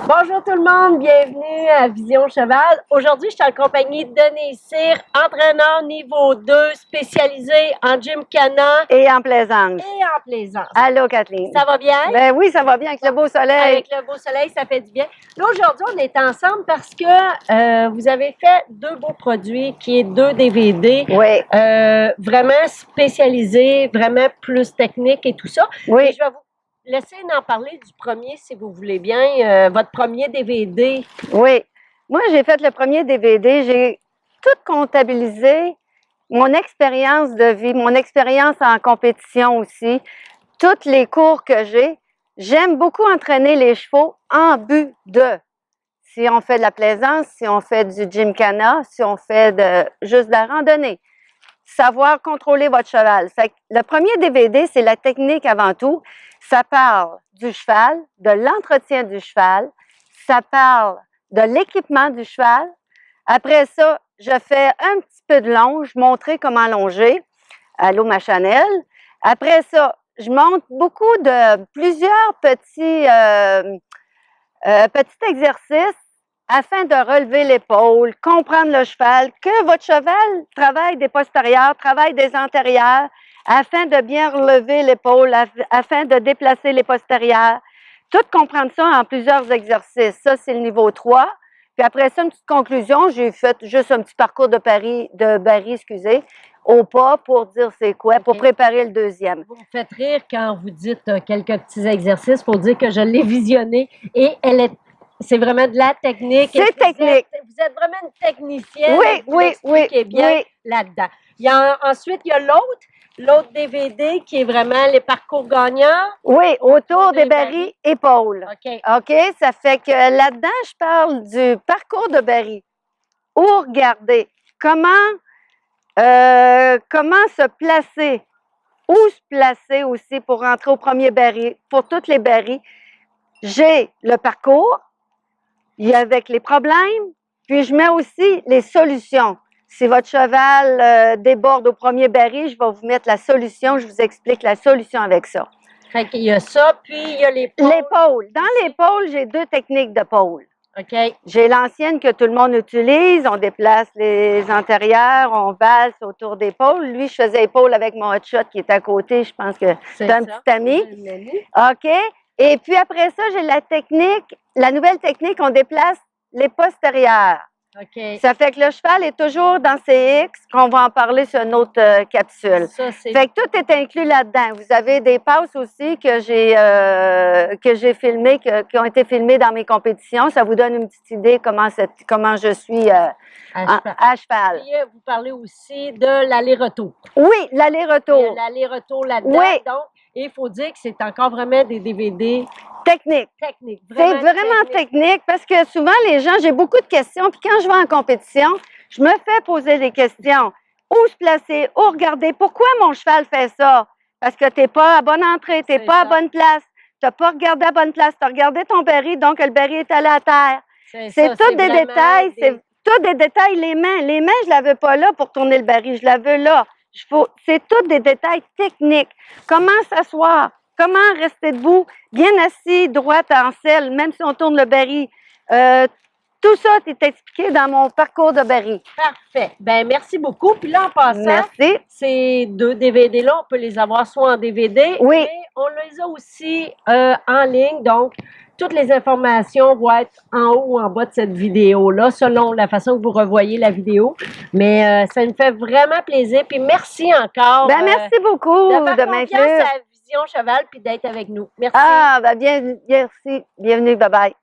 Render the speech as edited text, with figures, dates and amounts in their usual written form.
Bonjour tout le monde, bienvenue à Vision Cheval. Aujourd'hui, je suis en compagnie de Denise Cyr, entraîneur niveau 2, spécialisé en gymkhana et en plaisance. Et en plaisance. Allô, Kathleen. Ça va bien? Ben oui, ça va bien avec le beau soleil. Avec le beau soleil, ça fait du bien. Là, aujourd'hui, on est ensemble parce que vous avez fait deux beaux produits qui est deux DVD. Oui. Vraiment spécialisés, vraiment plus techniques et tout ça. Oui. Et je vais vous laissez en parler du premier, si vous voulez bien, votre premier DVD. Oui. Moi, j'ai fait le premier DVD. J'ai tout comptabilisé, mon expérience de vie, mon expérience en compétition aussi, tous les cours que j'ai. J'aime beaucoup entraîner les chevaux en but de, si on fait de la plaisance, si on fait du gymkhana, si on fait juste de la randonnée. Savoir contrôler votre cheval. Fait que le premier DVD, c'est la technique avant tout. Ça parle du cheval, de l'entretien du cheval. Ça parle de l'équipement du cheval. Après ça, je fais un petit peu de longe, montrer comment longer. Allô, ma Chanel. Après ça, je montre beaucoup de plusieurs petits exercices afin de relever l'épaule, comprendre le cheval, que votre cheval travaille des postérieurs, travaille des antérieurs, afin de bien relever l'épaule, afin de déplacer les postérieurs. Tout comprendre ça en plusieurs exercices. Ça, c'est le niveau 3. Puis après ça, une petite conclusion, j'ai fait juste un petit parcours de Barry, au pas pour dire c'est quoi, pour préparer le deuxième. Vous me faites rire quand vous dites quelques petits exercices pour dire que je l'ai visionné et c'est vraiment de la technique. C'est technique. Vous êtes vraiment une technicienne. Oui, vous expliquez bien là-dedans. Ensuite, il y a l'autre DVD qui est vraiment les parcours gagnants. Oui, autour des barils épaules. OK, ça fait que là-dedans, je parle du parcours de baril. Où regarder, comment se placer, où se placer aussi pour rentrer au premier baril, pour toutes les barils. J'ai le parcours, avec les problèmes, puis je mets aussi les solutions. Si votre cheval déborde au premier baril, je vais vous mettre la solution, je vous explique la solution avec ça. Fait qu'il y a ça, puis il y a l'épaule. L'épaule. Dans l'épaule, j'ai deux techniques de pôle. OK. J'ai l'ancienne que tout le monde utilise, on déplace les antérieurs, on valse autour d'épaule. Lui, je faisais épaule avec mon hotshot qui est à côté, je pense que c'est un petit ami. OK. Et puis après ça, j'ai la nouvelle technique, on déplace les postérieurs. OK. Ça fait que le cheval est toujours dans CX, qu'on va en parler sur une autre capsule. Fait que tout est inclus là-dedans. Vous avez des passes aussi que j'ai filmées, qui ont été filmées dans mes compétitions. Ça vous donne une petite idée comment je suis à cheval. Puis, vous parlez aussi de l'aller-retour. Oui, l'aller-retour. L'aller-retour là-dedans. Oui. Donc, il faut dire que c'est encore vraiment des DVD techniques. C'est vraiment technique parce que souvent, les gens, j'ai beaucoup de questions. Puis quand je vais en compétition, je me fais poser des questions. Où se placer? Où regarder? Pourquoi mon cheval fait ça? Parce que tu n'es pas à bonne entrée, tu n'es pas à bonne place. Tu n'as pas regardé à bonne place. Tu as regardé ton baril, donc le baril est allé à terre. C'est tous des détails. C'est tous des détails. Les mains, je ne la veux pas là pour tourner le baril. Je la veux là. C'est tous des détails techniques. Comment s'asseoir? Comment rester debout, bien assis, droite en selle, même si on tourne le baril. Tout ça est expliqué dans mon parcours de baril. Parfait. Ben merci beaucoup. Puis là, en passant, ces deux DVD-là, on peut les avoir soit en DVD, mais on les a aussi en ligne. Donc, toutes les informations vont être en haut ou en bas de cette vidéo-là, selon la façon que vous revoyez la vidéo. Mais ça me fait vraiment plaisir. Puis merci encore. Ben merci beaucoup de m'inclure. Cheval puis d'être avec nous. Merci. Ah, ben merci. Bienvenue. Bye-bye.